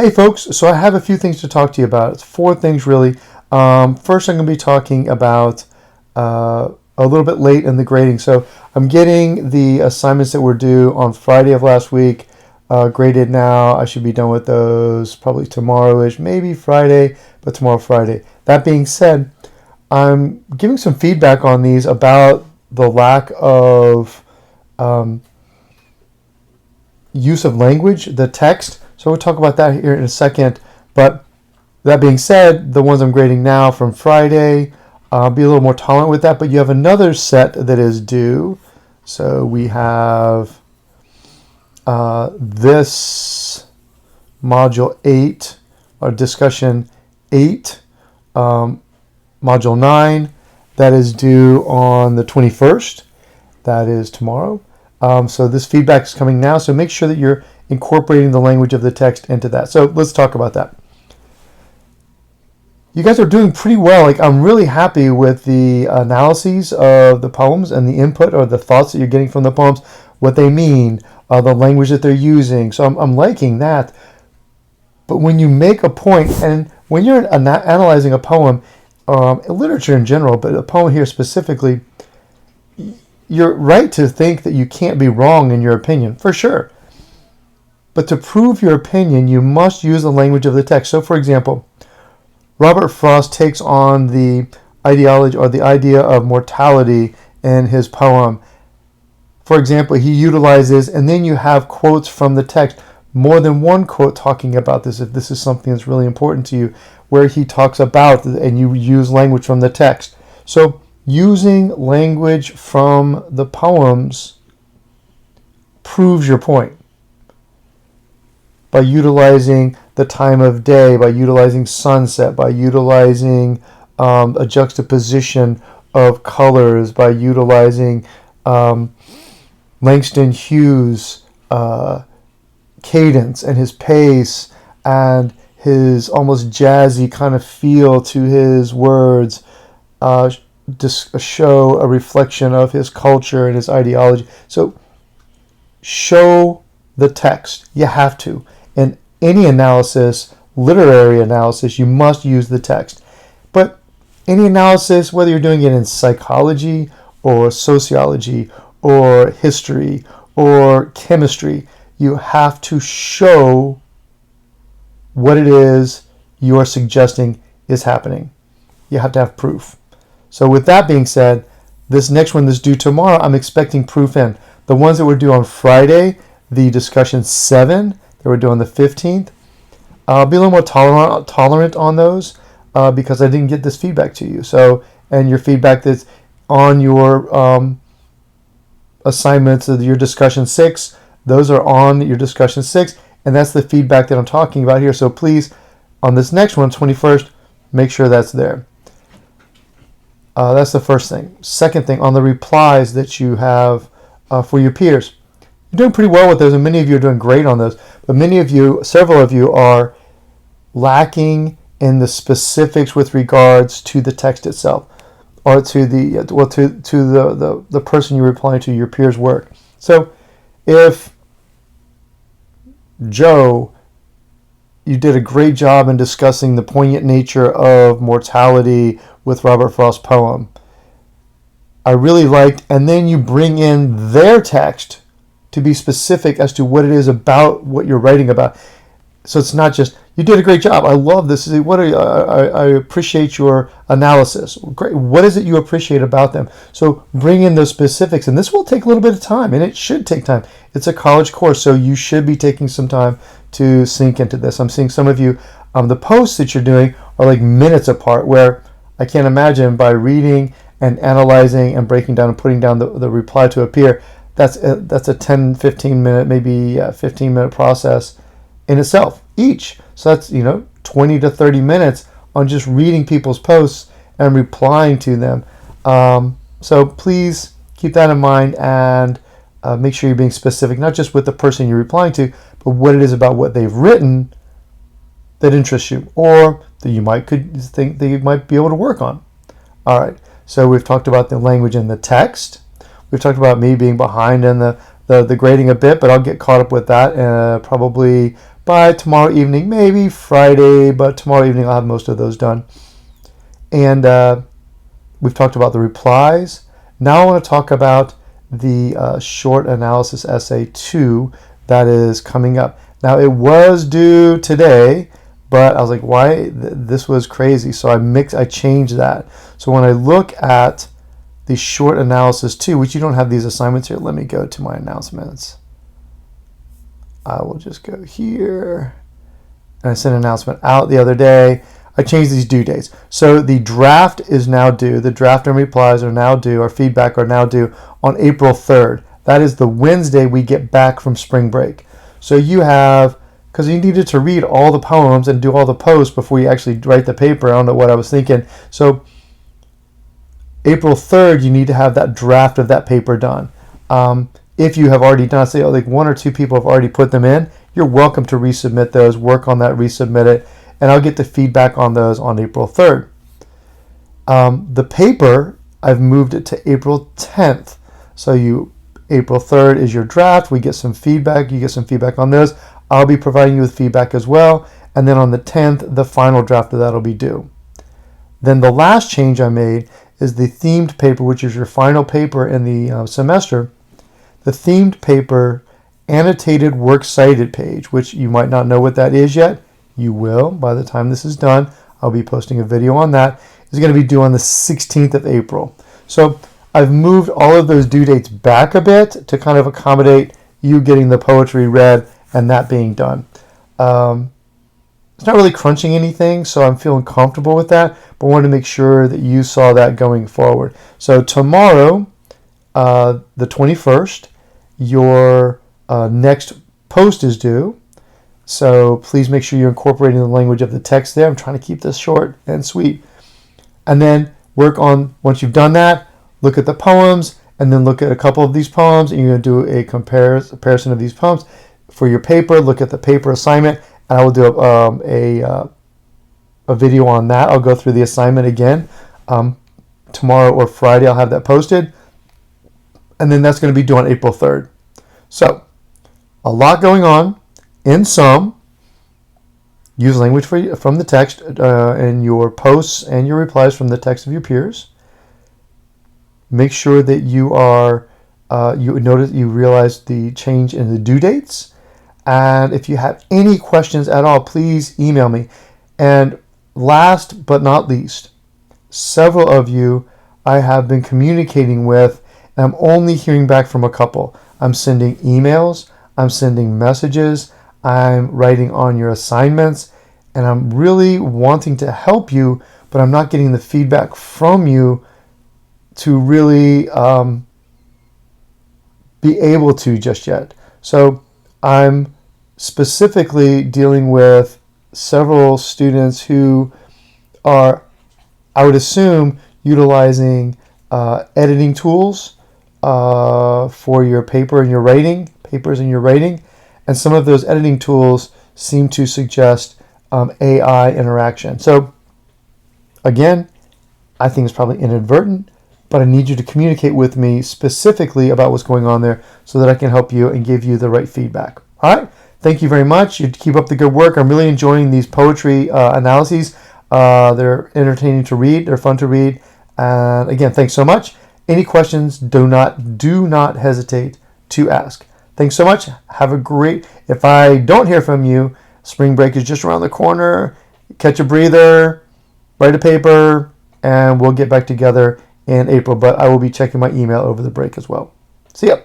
Hey folks, so I have a few things to talk to you about. It's four things really. First, I'm going to be talking about a little bit late in the grading. So I'm getting the assignments that were due on Friday of last week graded now. I should be done with those probably tomorrow-ish, maybe Friday, but tomorrow Friday. That being said, I'm giving some feedback on these about the lack of use of language, the text. So we'll talk about that here in a second. But that being said, the ones I'm grading now from Friday, be a little more tolerant with that. But you have another set that is due. So we have this Module 8, or Discussion 8, Module 9, that is due on the 21st. That is tomorrow. So this feedback is coming now. So make sure that you're incorporating the language of the text into that. So let's talk about that. You guys are doing pretty well. Like, I'm really happy with the analyses of the poems and the input or the thoughts that you're getting from the poems, what they mean, the language that they're using. So I'm liking that. But when you make a point, and when you're analyzing a poem, literature in general, but a poem here specifically, you're right to think that you can't be wrong in your opinion, for sure. But to prove your opinion, you must use the language of the text. So, for example, Robert Frost takes on the ideology or the idea of mortality in his poem. For example, he utilizes, and then you have quotes from the text, more than one quote talking about this, if this is something that's really important to you, where he talks about, and you use language from the text. So, using language from the poems proves your point. By utilizing the time of day, by utilizing sunset, by utilizing a juxtaposition of colors, by utilizing Langston Hughes' cadence and his pace and his almost jazzy kind of feel to his words, show a reflection of his culture and his ideology. So show the text. You have to. In any analysis, literary analysis, you must use the text. But any analysis, whether you're doing it in psychology or sociology or history or chemistry, you have to show what it is you are suggesting is happening. You have to have proof. So with that being said, this next one that's due tomorrow, I'm expecting proof in. The ones that were due on Friday, the discussion 7, that we're doing the 15th. I'll be a little more tolerant on those because I didn't get this feedback to you. So, and your feedback that's on your assignments of your discussion 6, those are on your discussion 6, and that's the feedback that I'm talking about here. So please, on this next one, 21st, make sure that's there. That's the first thing. Second thing, on the replies that you have for your peers. You're doing pretty well with those, and many of you are doing great on those. But many of you, several of you, are lacking in the specifics with regards to the text itself, or to the person you're replying to, your peer's work. So, if Joe, you did a great job in discussing the poignant nature of mortality with Robert Frost's poem, I really liked, and then you bring in their text to be specific as to what it is about what you're writing about. So it's not just, you did a great job, I love this, I appreciate your analysis. Great. What is it you appreciate about them? So bring in those specifics, and this will take a little bit of time, and it should take time. It's a college course, so you should be taking some time to sink into this. I'm seeing some of you, the posts that you're doing are like minutes apart, where I can't imagine by reading and analyzing and breaking down and putting down the reply to a peer, that's a 10, 15 minute, maybe 15 minute process in itself each. So that's, 20 to 30 minutes on just reading people's posts and replying to them. So please keep that in mind and make sure you're being specific, not just with the person you're replying to, but what it is about what they've written that interests you or that you could think that you might be able to work on. All right. So we've talked about the language in the text. We've talked about me being behind in the grading a bit, but I'll get caught up with that probably by tomorrow evening, maybe Friday, but tomorrow evening I'll have most of those done. And we've talked about the replies. Now I want to talk about the short analysis essay 2 that is coming up. Now it was due today, but I was like, why? This was crazy. So I changed that. So when I look at the short analysis 2, which you don't have these assignments here, let me go to my announcements. I will just go here. And I sent an announcement out the other day. I changed these due dates. So the draft is now due. The draft and replies are now due. Our feedback are now due on April 3rd. That is the Wednesday we get back from spring break. So you have, because you needed to read all the poems and do all the posts before you actually write the paper. I don't know what I was thinking. So April 3rd, you need to have that draft of that paper done. If you have already done, say like 1 or 2 people have already put them in, you're welcome to resubmit those, work on that, resubmit it, and I'll get the feedback on those on April 3rd. The paper, I've moved it to April 10th. So April 3rd is your draft. We get some feedback. You get some feedback on those. I'll be providing you with feedback as well. And then on the 10th, the final draft of that will be due. Then the last change I made is the themed paper, which is your final paper in the semester. The themed paper annotated works cited page, which you might not know what that is yet. You will by the time this is done. I'll be posting a video on that. It's going to be due on the 16th of April. So I've moved all of those due dates back a bit to kind of accommodate you getting the poetry read and that being done. It's not really crunching anything, so I'm feeling comfortable with that, but I wanted to make sure that you saw that going forward. So tomorrow, the 21st, your next post is due. So please make sure you're incorporating the language of the text there. I'm trying to keep this short and sweet. And then work on, once you've done that, look at the poems, and then look at a couple of these poems, and you're going to do a comparison of these poems. For your paper, look at the paper assignment, and I will do a video on that. I'll go through the assignment again. Tomorrow or Friday, I'll have that posted. And then that's going to be due on April 3rd. So, a lot going on. In sum, use language from the text in your posts and your replies from the text of your peers. Make sure that you are you realize the change in the due dates. And if you have any questions at all, please email me. And last but not least, several of you I have been communicating with, and I'm only hearing back from a couple. I'm sending emails, I'm sending messages, I'm writing on your assignments, and I'm really wanting to help you, but I'm not getting the feedback from you to really be able to just yet. So I'm specifically dealing with several students who are, I would assume, utilizing editing tools for your papers and your writing. And some of those editing tools seem to suggest AI interaction. So again, I think it's probably inadvertent, but I need you to communicate with me specifically about what's going on there so that I can help you and give you the right feedback. All right. Thank you very much. You keep up the good work. I'm really enjoying these poetry analyses. They're entertaining to read. They're fun to read. And again, thanks so much. Any questions, do not hesitate to ask. Thanks so much. Have a great, if I don't hear from you, spring break is just around the corner. Catch a breather, write a paper, and we'll get back together in April. But I will be checking my email over the break as well. See ya.